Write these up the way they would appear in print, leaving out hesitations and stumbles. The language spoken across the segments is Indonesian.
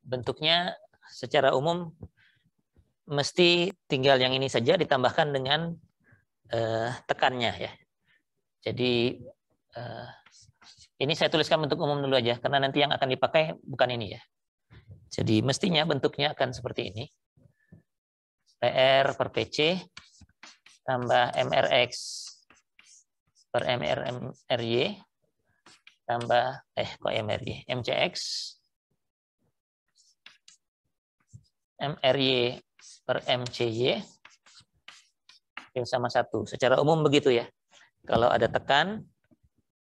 bentuknya secara umum mesti tinggal yang ini saja ditambahkan dengan tekannya ya. Jadi ini saya tuliskan bentuk umum dulu aja karena nanti yang akan dipakai bukan ini ya. Jadi mestinya bentuknya akan seperti ini. PR per PC tambah MRX per MRY tambah kok MRY MCX MRY per MCY sama 1. Secara umum begitu ya. Kalau ada tekan,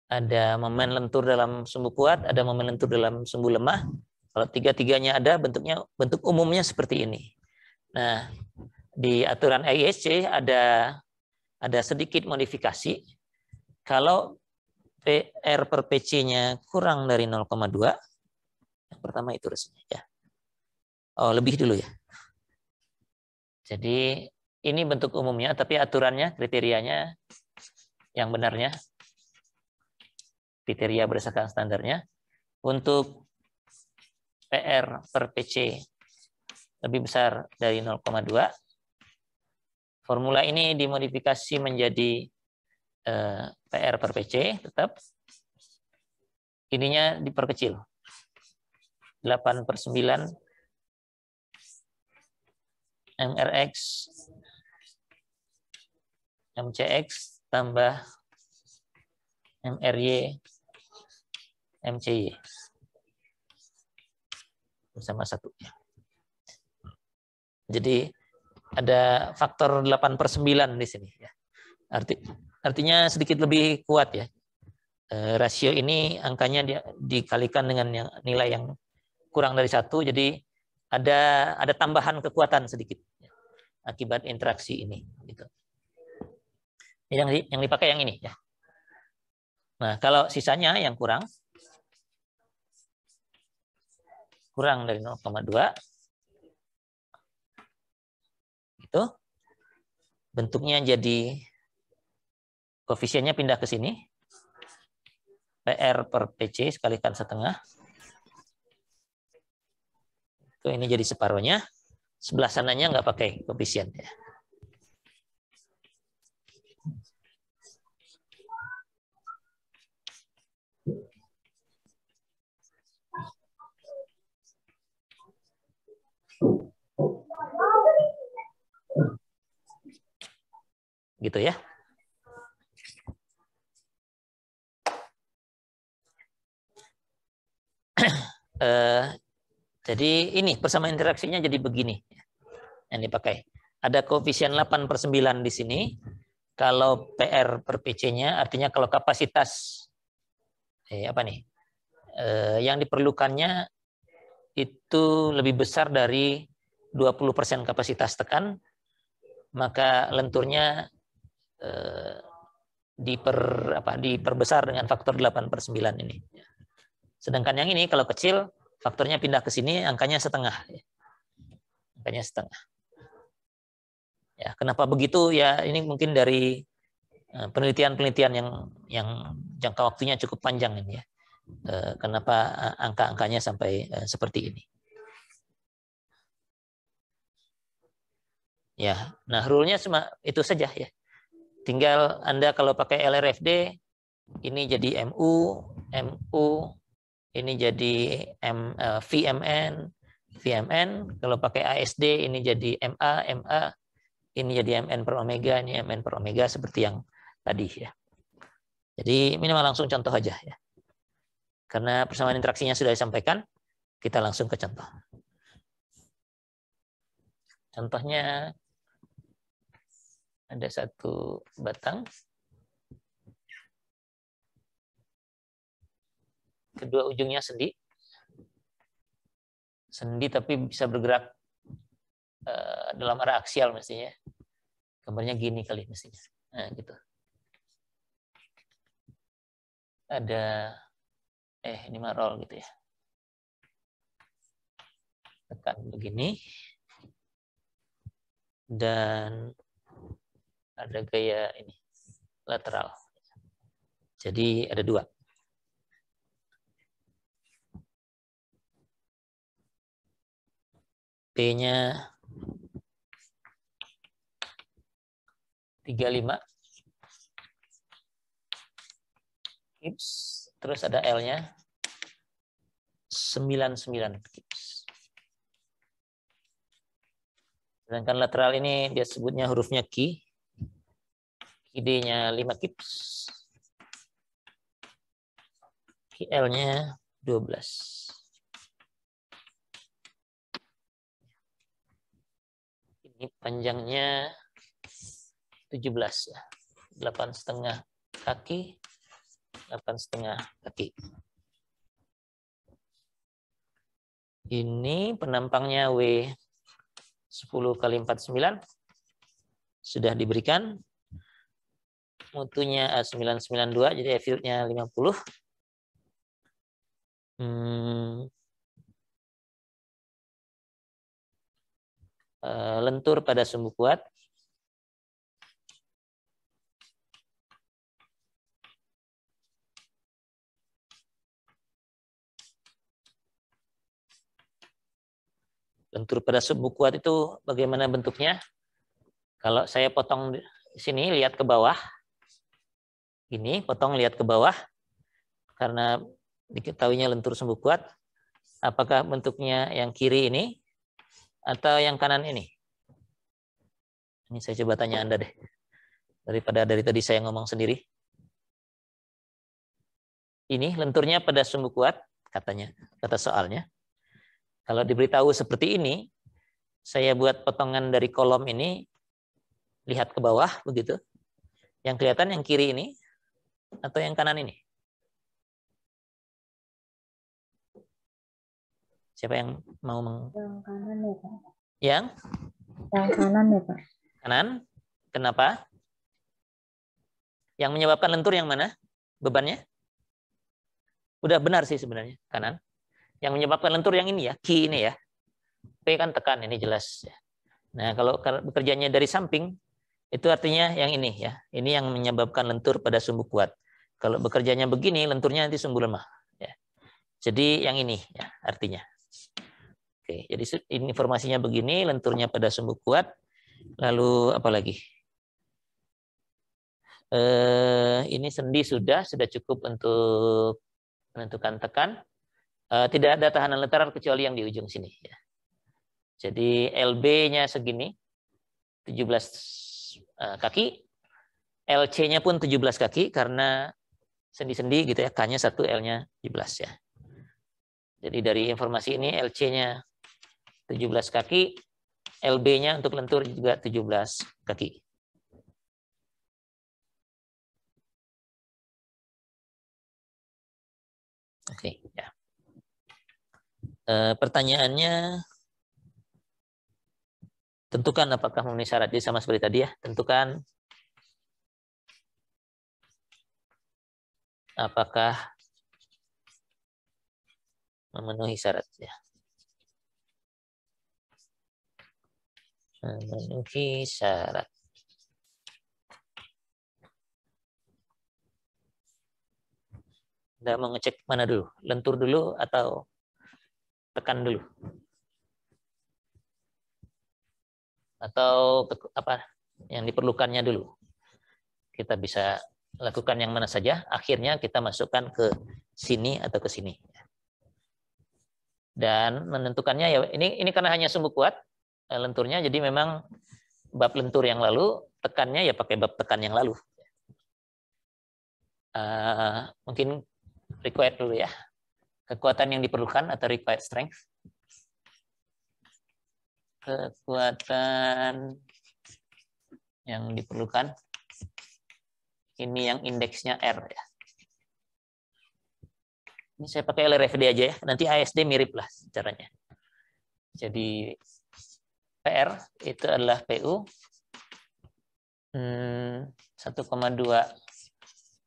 ada momen lentur dalam sumbu kuat, ada momen lentur dalam sumbu lemah. Kalau tiga-tiganya ada, bentuk umumnya seperti ini. Nah, di aturan IESC ada sedikit modifikasi. Kalau PR per PC-nya kurang dari 0,2, yang pertama itu resmi ya. Oh, lebih dulu ya. Jadi ini bentuk umumnya, tapi aturannya, kriterianya yang benarnya, kriteria berdasarkan standarnya. Untuk PR per PC lebih besar dari 0,2, formula ini dimodifikasi menjadi PR per PC tetap. Ininya diperkecil. 8/9 MRX MCX tambah MRY MCY bersama 1. Jadi ada faktor 8/9 di sini ya. Artinya sedikit lebih kuat ya. Rasio ini angkanya dikalikan dengan nilai yang kurang dari 1, jadi ada tambahan kekuatan sedikit ya, akibat interaksi ini gitu. Yang dipakai yang ini ya. Nah, kalau sisanya yang kurang dari 0,2 itu bentuknya jadi koefisiennya pindah ke sini. PR per PC sekalikan setengah. Itu ini jadi separuhnya. Sebelah sananya nggak pakai koefisien ya. Gitu ya. Jadi ini persamaan interaksinya jadi begini yang dipakai. Ada koefisien 8/9 di sini. Kalau PR per PC-nya, artinya kalau kapasitas yang diperlukannya itu lebih besar dari 20% kapasitas tekan, maka lenturnya diperbesar dengan faktor 8/9 ini. Sedangkan yang ini kalau kecil, faktornya pindah ke sini, angkanya setengah. Angkanya setengah. Ya, kenapa begitu? Ya, ini mungkin dari penelitian-penelitian yang jangka waktunya cukup panjang ini ya. Kenapa angka-angkanya sampai seperti ini? Ya, nah rule-nya cuma itu saja ya. Tinggal Anda kalau pakai LRFD ini jadi MU, ini jadi VMN. Kalau pakai ASD ini jadi MA, ini jadi MN per omega, ini MN per omega seperti yang tadi ya. Jadi minimal langsung contoh aja ya. Karena persamaan interaksinya sudah disampaikan, kita langsung ke contoh. Contohnya ada satu batang, kedua ujungnya sendi tapi bisa bergerak dalam arah aksial mestinya. Gambarnya gini kali mestinya. Nah, gitu. Ada ini mah roll gitu ya. Tekan begini. Dan ada gaya ini lateral. Jadi ada 2. P-nya 35 kips, terus ada L-nya 99 kips. Sedangkan lateral ini dia sebutnya hurufnya Ki. ID-nya 5 kips. L-nya 12. Ini panjangnya 17 ya. 8,5 kaki. 8,5 kaki. Ini penampangnya W 10 kali 49 sudah diberikan. Mutunya 992, jadi fieldnya 50. Lentur pada sumbu kuat. Lentur pada sumbu kuat itu bagaimana bentuknya? Kalau saya potong di sini, lihat ke bawah. Ini, potong lihat ke bawah. Karena diketahuinya lentur sumbu kuat. Apakah bentuknya yang kiri ini atau yang kanan ini? Ini saya coba tanya Anda deh. Daripada dari tadi saya ngomong sendiri. Ini lenturnya pada sumbu kuat, katanya, kata soalnya. Kalau diberitahu seperti ini, saya buat potongan dari kolom ini, lihat ke bawah, begitu. Yang kelihatan yang kiri ini, atau yang kanan ini? Siapa yang mau Yang kanan ya, Pak. Yang kanan ya, Pak. Kanan? Kenapa? Yang menyebabkan lentur yang mana? Bebannya? Udah benar sih sebenarnya, kanan. Yang menyebabkan lentur yang ini ya, Ki ini ya. P kan tekan, ini jelas. Nah, kalau bekerjanya dari samping, itu artinya yang ini ya. Ini yang menyebabkan lentur pada sumbu kuat. Kalau bekerjanya begini, lenturnya nanti sumbu lemah. Ya. Jadi yang ini ya artinya. Oke, jadi informasinya begini, lenturnya pada sumbu kuat. Lalu apa lagi? Ini sendi sudah cukup untuk menentukan tekan. Tidak ada tahanan lateral kecuali yang di ujung sini. Ya. Jadi LB-nya segini, 17 kaki. LC-nya pun 17 kaki karena sendi-sendi gitu ya. K-nya 1, L-nya 17 ya. Jadi dari informasi ini LC-nya 17 kaki, LB-nya untuk lentur juga 17 kaki. Oke, ya. Pertanyaannya, tentukan apakah memenuhi syarat. Jadi sama seperti tadi ya, tentukan apakah memenuhi syarat ya. Memenuhi syarat. Anda mau ngecek mana dulu? Lentur dulu atau tekan dulu? Atau apa yang diperlukannya dulu? Kita bisa lakukan yang mana saja, akhirnya kita masukkan ke sini atau ke sini. Dan menentukannya ya ini karena hanya sumbu kuat lenturnya, jadi memang bab lentur yang lalu, tekannya ya pakai bab tekan yang lalu. Mungkin required dulu ya. Kekuatan yang diperlukan atau required strength. Kekuatan yang diperlukan. Ini yang indeksnya R ya. Ini saya pakai LRFD aja ya. Nanti ASD mirip lah caranya. Jadi PR itu adalah PU 1,2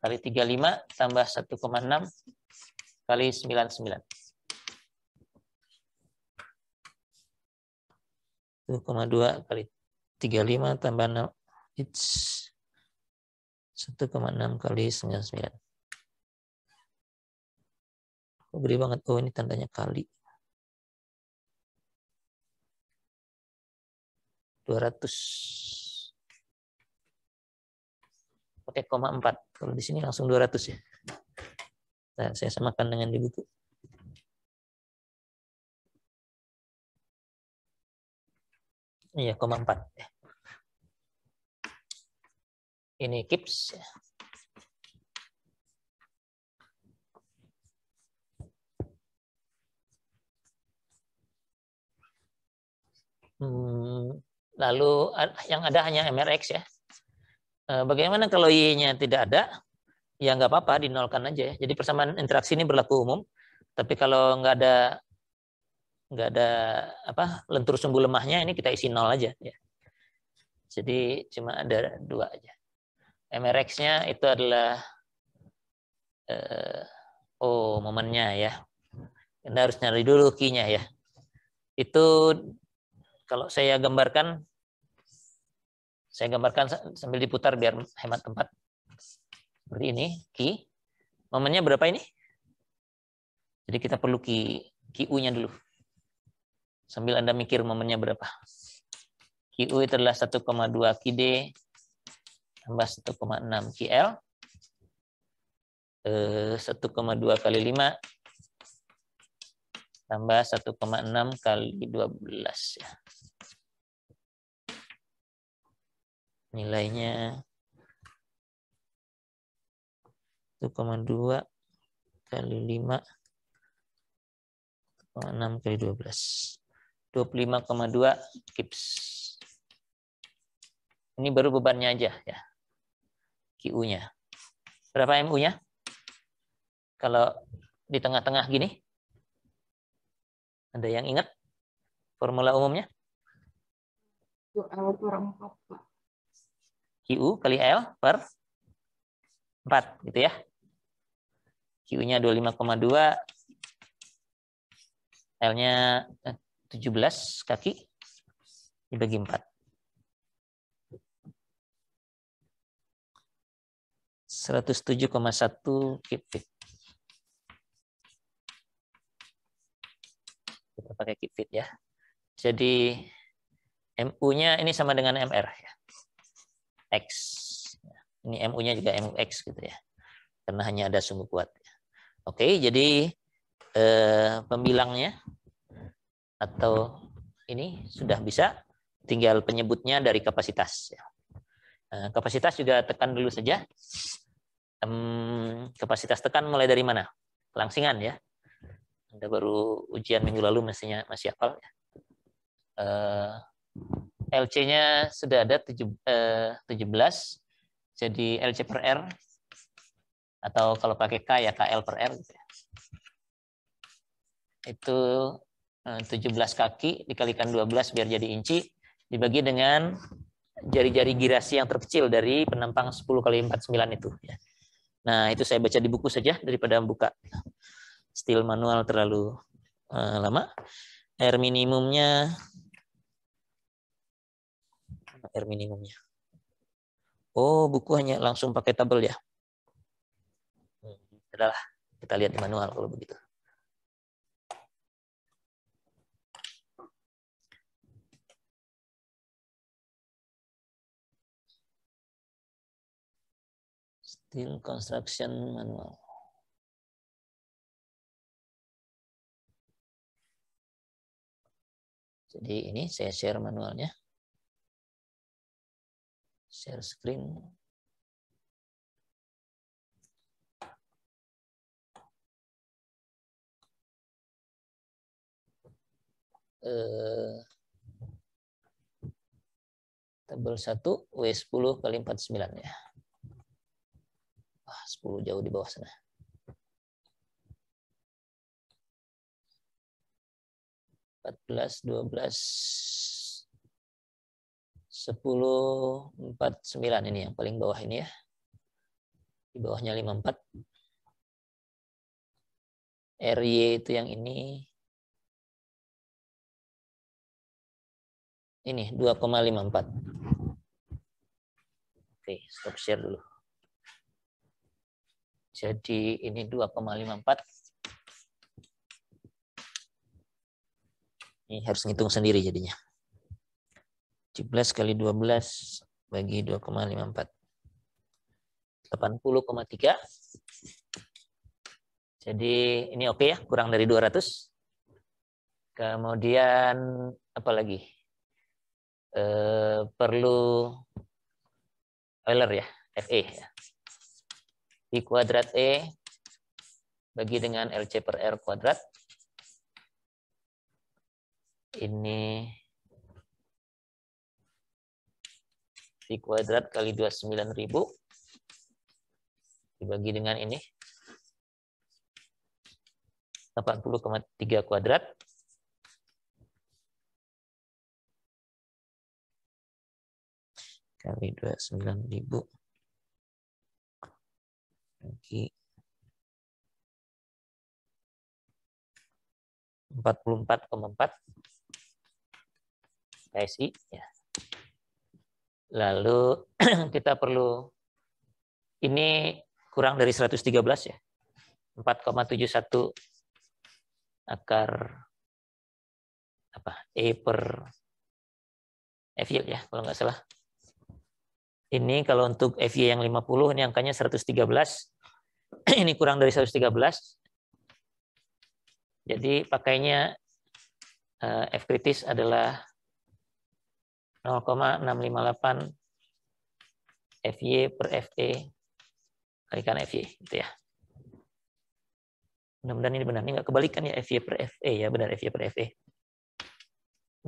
kali 35 tambah 1,6 kali 99. 1,2 kali 35 tambah 6. It's 1,6 kali 99. Oh, gede banget. Oh, ini tandanya kali. 200. Pakai 0,4. Kalau di sini langsung 200 ya. Nah, saya samakan dengan di buku. Iya, 0,4. Ini KIPS. Lalu yang ada hanya MRX ya. Bagaimana kalau Y-nya tidak ada? Ya nggak apa-apa, dinolkan aja ya. Jadi persamaan interaksi ini berlaku umum. Tapi kalau nggak ada lentur sumbu lemahnya, ini kita isi 0 aja ya. Jadi cuma ada 2 aja. MRX-nya itu adalah momennya ya. Anda harus nyari dulu key-nya ya. Itu kalau saya gambarkan sambil diputar biar hemat tempat. Seperti ini, key. Momennya berapa ini? Jadi kita perlu QU-nya dulu. Sambil Anda mikir momennya berapa. QU itu adalah 1,2 QD tambah 1,6 QL. 1,2 kali 5 tambah 1,6 kali 12 ya. Nilainya 1,2 kali 5 6 kali 12. 25,2 KIPS. Ini baru bebannya aja ya. QU-nya. Berapa MU-nya? Kalau di tengah-tengah gini? Ada yang ingat formula umumnya? L per 4, Pak. QU kali L per 4 gitu ya. QU-nya 25,2, L-nya 17 kaki dibagi 4. 107,1 kipfit. Kita pakai kipfit ya. Jadi MU-nya ini sama dengan MR ya. X. Ini MU-nya juga MUX gitu ya. Karena hanya ada sumbu kuat. Oke, jadi pembilangnya atau ini sudah bisa, tinggal penyebutnya dari kapasitas. Kapasitas juga tekan dulu saja. Kapasitas tekan mulai dari mana? Kelangsingan ya. Anda baru ujian minggu lalu mestinya masih hafal ya. LC-nya sudah ada 17, jadi LC per R, atau kalau pakai K ya KL per R gitu ya. Itu 17 kaki dikalikan 12 biar jadi inci, dibagi dengan jari-jari girasi yang terkecil dari penampang 10 kali 49 itu. Nah, itu saya baca di buku saja daripada buka steel manual terlalu lama. R minimumnya. Oh, buku hanya langsung pakai tabel ya. Adalah kita lihat di manual kalau begitu. Steel construction manual. Jadi ini saya share manualnya. Share screen. Tabel 1 W10 kali 49 ya. 10 jauh di bawah sana. Empat belas, 12, 10, 49 ini yang paling bawah ini ya. Di bawahnya 54. RY itu yang ini. Ini 2,54. Oke, stop share dulu. Jadi ini 2,54. Ini harus ngitung sendiri jadinya. 17 kali 12 bagi 2,54. 80,3. Jadi ini oke ya, kurang dari 200. Kemudian apa lagi? Perlu Euler ya, FE. I kuadrat E bagi dengan LC per R kuadrat. Ini I kuadrat kali 29.000 dibagi dengan ini 80,3 kuadrat kali 29.000 bagi 44,4 PSI ya. Lalu kita perlu ini kurang dari 113 ya. 4,71 akar apa? E per F yield ya kalau nggak salah. Ini kalau untuk FY yang 50 ini angkanya 113. Ini kurang dari 113. Jadi pakainya F kritis adalah 0,658 FY per FE kalikan FY gitu ya. Mudah-mudahan ini benar. Ini nggak kebalikan ya, FY per FE ya, benar FY per FE.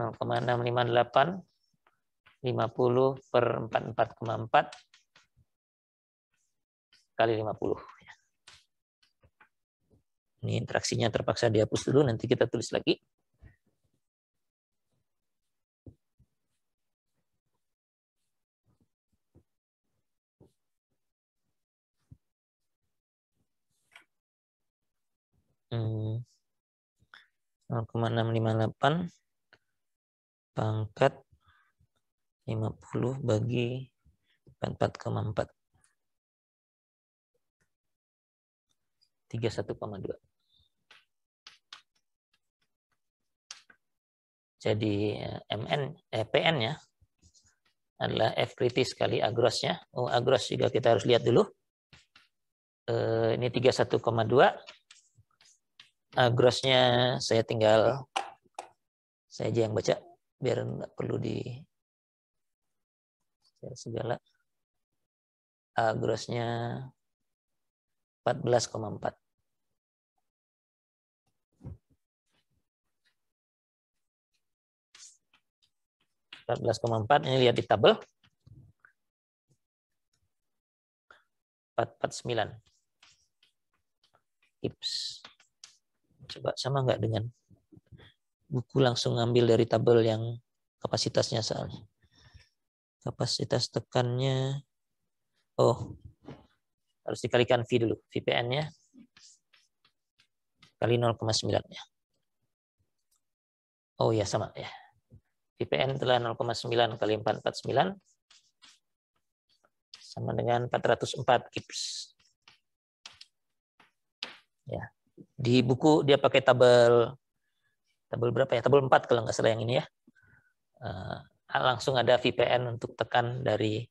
0,658 50 per 44,4 kali 50. Ini interaksinya terpaksa dihapus dulu, nanti kita tulis lagi. Hmm. 0,658 pangkat 50 bagi 44,4. 31,2. Jadi PN-nya adalah F kritis kali A gross-nya. A gross juga kita harus lihat dulu. Ini 31,2. A gross-nya saya aja yang baca biar nggak perlu di segala. A gross-nya 14,4. 14,4 ini lihat di tabel. 449. Tips. Coba sama nggak dengan buku, langsung ngambil dari tabel yang kapasitasnya soalnya. Kapasitas tekannya, harus dikalikan V dulu. VPN-nya kali 0,9 ya. Oh ya sama ya. VPN telah 0,9 kali 449 sama dengan 404 kips. Ya. Di buku dia pakai tabel berapa ya? Tabel 4 kalau nggak salah yang ini ya. Langsung ada VPN untuk tekan dari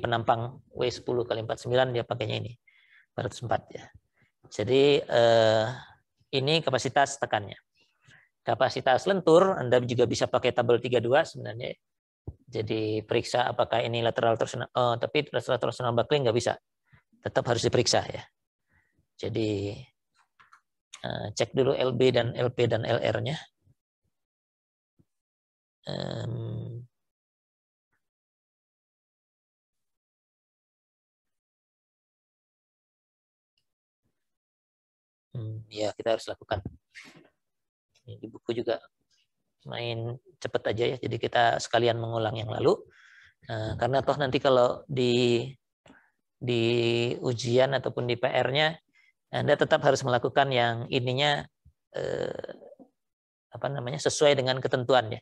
penampang W10 kali 49 dia pakainya ini 404 ya. Jadi ini kapasitas tekannya. Kapasitas lentur Anda juga bisa pakai tabel 32 sebenarnya. Jadi periksa apakah ini lateral torsional. Tapi lateral torsional buckling nggak bisa. Tetap harus diperiksa ya. Jadi cek dulu LB dan LP dan LR-nya. Ya kita harus lakukan. Di buku juga main cepet aja ya. Jadi kita sekalian mengulang yang lalu. Karena toh nanti kalau di ujian ataupun di PR-nya Anda tetap harus melakukan yang ininya sesuai dengan ketentuan ya.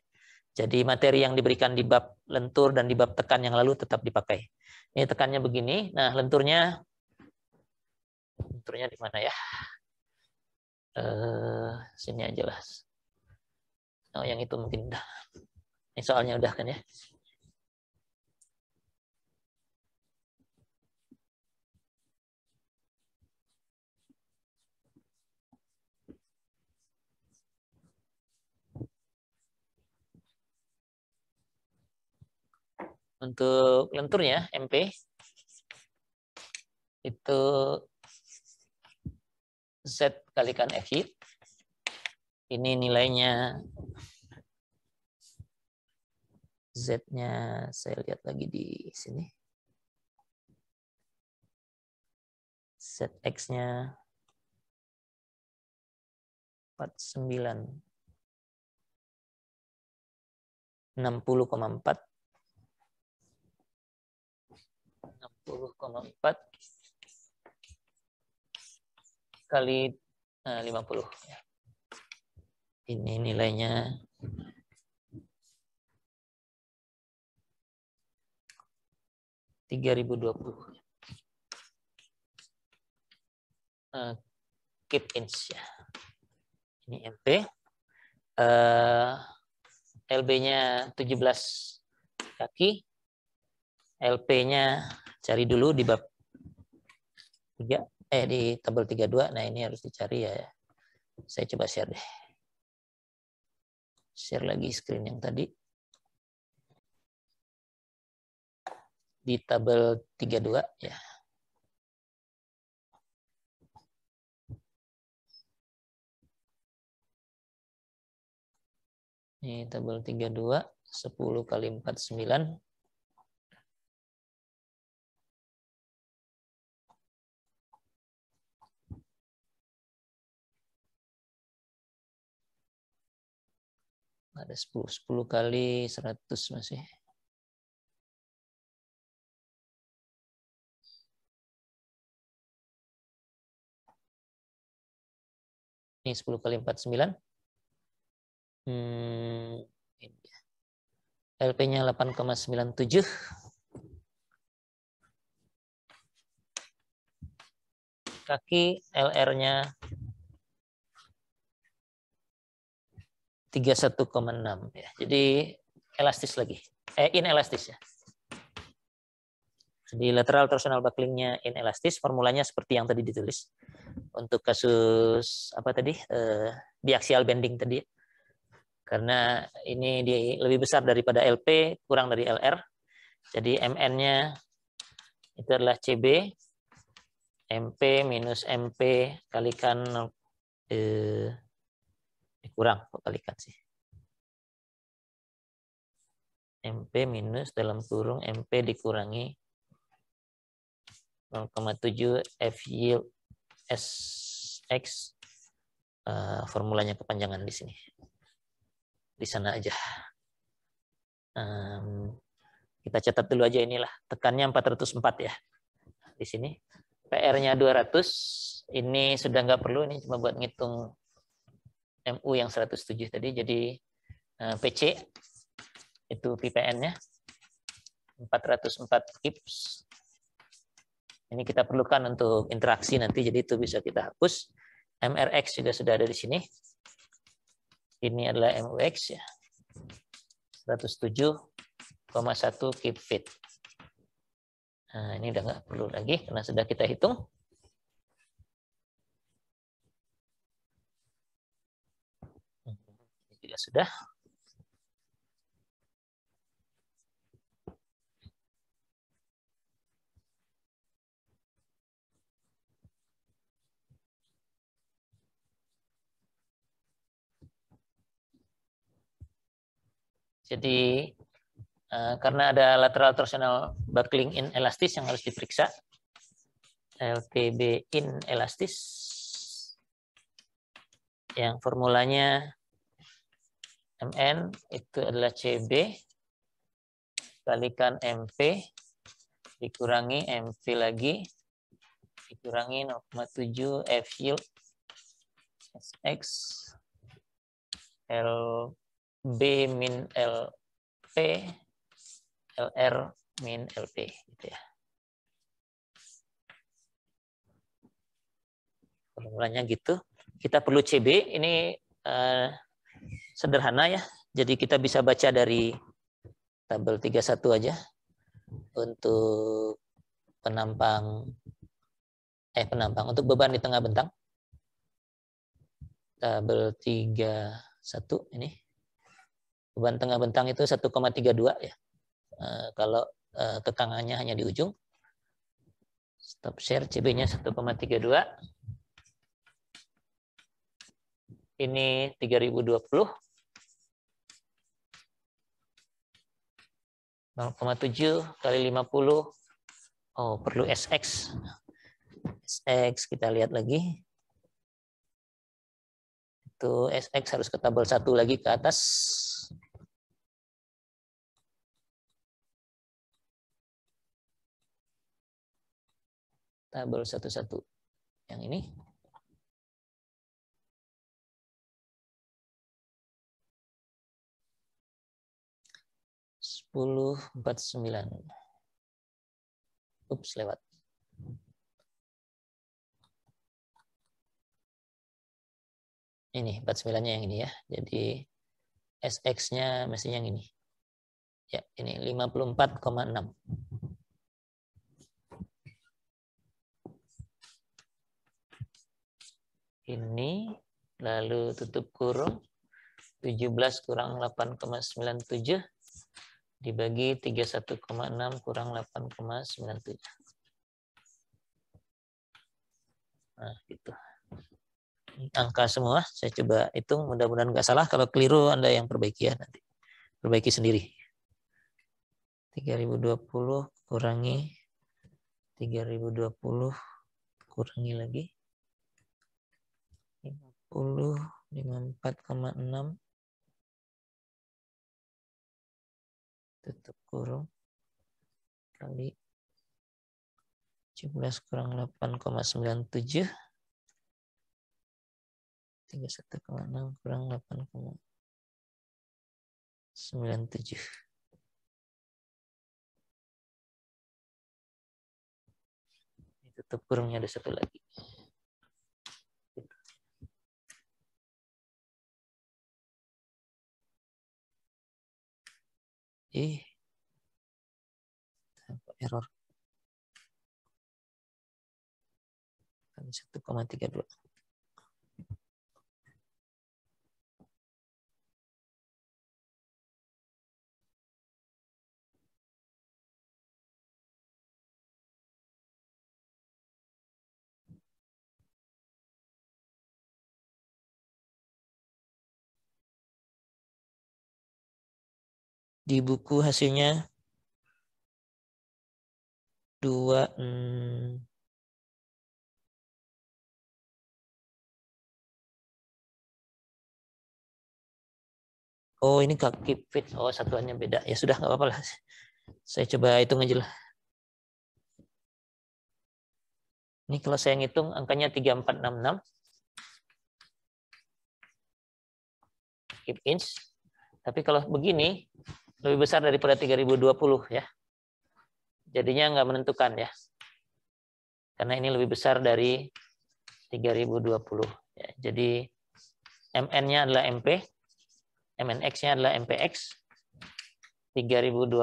Jadi materi yang diberikan di bab lentur dan di bab tekan yang lalu tetap dipakai. Ini tekannya begini. Nah, lenturnya di mana ya? Sini aja lah. Oh, yang itu mungkin dah. Ini soalnya udah kan ya. Untuk lenturnya MP itu Z kalikan FY. Ini nilainya Z-nya saya lihat lagi di sini. ZX-nya 49 60,4 kali 50. Ini nilainya 3020 kip inch ya. Ini MP. LB-nya 17 kaki. LP-nya cari dulu di bab 3, di tabel 32. Nah, ini harus dicari ya. Saya coba share deh. Share lagi screen yang tadi. Di tabel 32 ya. Ini tabel 32, 10 kali 49. Ada 10 kali 100 masih. Ini 10 kali 49. LP-nya 8,97. Kaki LR-nya 31,6 ya. Jadi elastis lagi. Inelastis ya. Jadi lateral torsional bucklingnya inelastis, formulanya seperti yang tadi ditulis. Untuk kasus apa tadi? Biaxial bending tadi. Karena ini lebih besar daripada LP, kurang dari LR. Jadi MN-nya itu adalah CB, MP minus MP kalikan kurang kalikan sih. MP minus dalam kurung MP dikurangi 0,7 F yield SX. Formulanya kepanjangan di sini. Di sana aja. Kita catat dulu aja inilah. Tekannya 404 ya. Di sini. PR-nya 200. Ini sudah nggak perlu. Ini cuma buat ngitung MU yang 107 tadi. Jadi PC itu PPN-nya 404 kips. Ini kita perlukan untuk interaksi nanti. Jadi itu bisa kita hapus. MRX juga sudah ada di sini. Ini adalah MUX ya. 107,1 kip fit. Nah, ini udah nggak perlu lagi karena sudah kita hitung. Ini juga sudah. Jadi karena ada lateral torsional buckling inelastis yang harus diperiksa. LTB inelastis. Yang formulanya MN itu adalah CB kalikan MP dikurangi MP lagi dikurangi 0,7 F yield SX LB min LP LR min LP gitu ya. Formulanya gitu. Kita perlu CB ini sederhana ya. Jadi kita bisa baca dari tabel 31 aja untuk penampang untuk beban di tengah bentang. Tabel 31 ini. Beban tengah bentang itu 1,32 ya. Kalau tekangannya hanya di ujung. Stop share CB-nya 1,32. Ini 3020. 0,7 kali 50. Oh, perlu SX. SX kita lihat lagi. Itu SX harus ke tabel 1 lagi ke atas. Tabel 11 yang ini. Sepuluh 49. Ups, lewat. Ini 49-nya yang ini ya. Jadi SX-nya mestinya yang ini. Ya, ini 54,6. Ini lalu tutup kurung 17 kurang 8,97 dibagi 31,6 kurang 8,97. Nah, gitu. Angka semua, saya coba hitung, mudah-mudahan nggak salah. Kalau keliru Anda yang perbaiki ya nanti. Perbaiki sendiri. 3020 kurangi 3020 kurangi lagi 50 54,6 tutup kurung kali 17 kurang 8,97 31,6 kurang 8,97. Tutup kurungnya ada satu lagi. Error. Kali 1,32. Di buku hasilnya 2. Oh, ini keep fit. Oh, satuannya beda. Ya sudah, nggak apa-apa lah. Saya coba hitung aja lah. Ini kalau saya ngitung angkanya 3466. Keep inch. Tapi kalau begini lebih besar daripada 3020 ya. Jadinya nggak menentukan ya. Karena ini lebih besar dari 3020 ya. Jadi MN-nya adalah MP, MNX-nya adalah MPX. 3020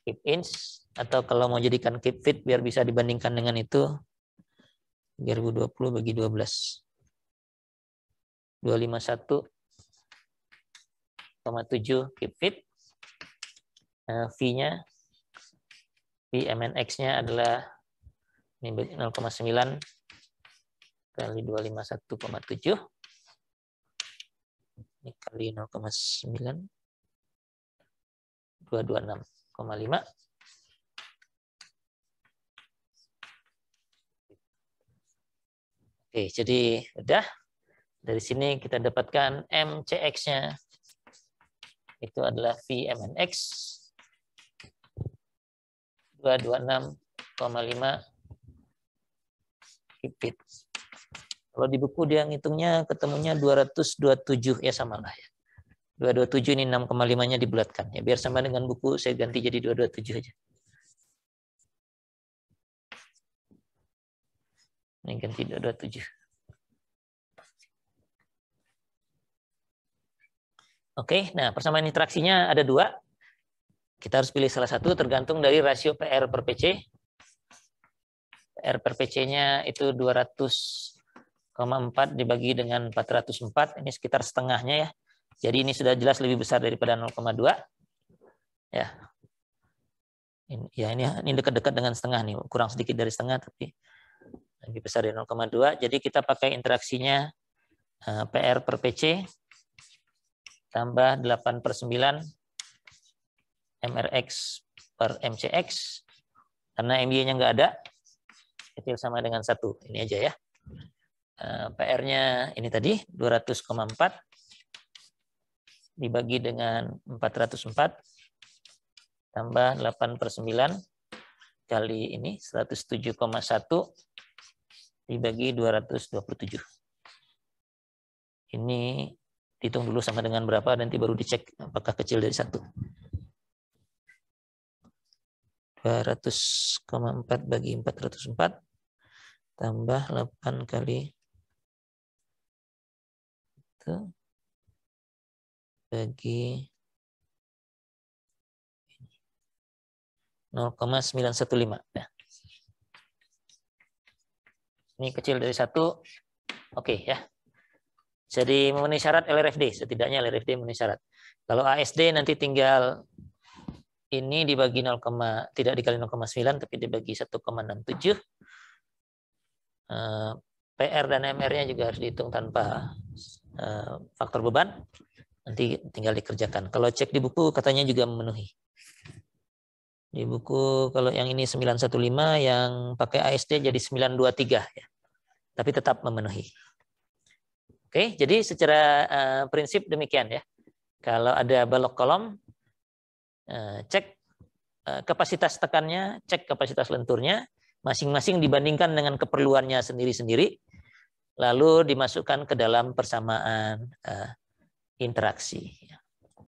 keep inch, atau kalau mau jadikan keep fit biar bisa dibandingkan dengan itu 3020 bagi 12. 251,7 keep fit. V-nya, VMNX-nya adalah ini 0,9 kali 251,7. Ini kali 0,9. 226,5. Oke, jadi udah. Dari sini kita dapatkan MCX-nya. Itu adalah VMNX. 226,5 keep fit. Kalau di buku dia ngitungnya ketemunya 227 ya, sama lah ya. 227 ini 6,5-nya dibulatkan ya, biar sama dengan buku saya ganti jadi 227 aja. Ini ganti 227. Oke, nah persamaan interaksinya ada 2. Kita harus pilih salah satu tergantung dari rasio PR per PC. PR per PC-nya itu 200,4 dibagi dengan 404. Ini sekitar setengahnya ya. Jadi ini sudah jelas lebih besar daripada 0,2. Ya. Ini dekat-dekat dengan setengah nih, kurang sedikit dari setengah tapi lebih besar dari 0,2. Jadi kita pakai interaksinya PR per PC tambah 8/9 MRX per MCX. Karena MY-nya nggak ada, kecil sama dengan 1. Ini aja ya. PR-nya ini tadi 200,4 dibagi dengan 404 tambah 8/9 kali ini 107,1 dibagi 227. Ini hitung dulu sama dengan berapa, nanti baru dicek apakah kecil dari 1. 200,4 bagi 404 tambah 8 kali itu bagi 0,915. Nah. Ini kecil dari 1. Oke ya. Jadi memenuhi syarat LRFD, setidaknya LRFD memenuhi syarat. Kalau ASD nanti tinggal ini dibagi 0, tidak dikali 0,9 tapi dibagi 1,67. PR dan MR-nya juga harus dihitung tanpa faktor beban. Nanti tinggal dikerjakan. Kalau cek di buku katanya juga memenuhi. Di buku kalau yang ini 915, yang pakai ASD jadi 923 ya. Tapi tetap memenuhi. Oke, jadi secara prinsip demikian ya. Kalau ada balok kolom, cek kapasitas tekannya, cek kapasitas lenturnya, masing-masing dibandingkan dengan keperluannya sendiri-sendiri, lalu dimasukkan ke dalam persamaan interaksi.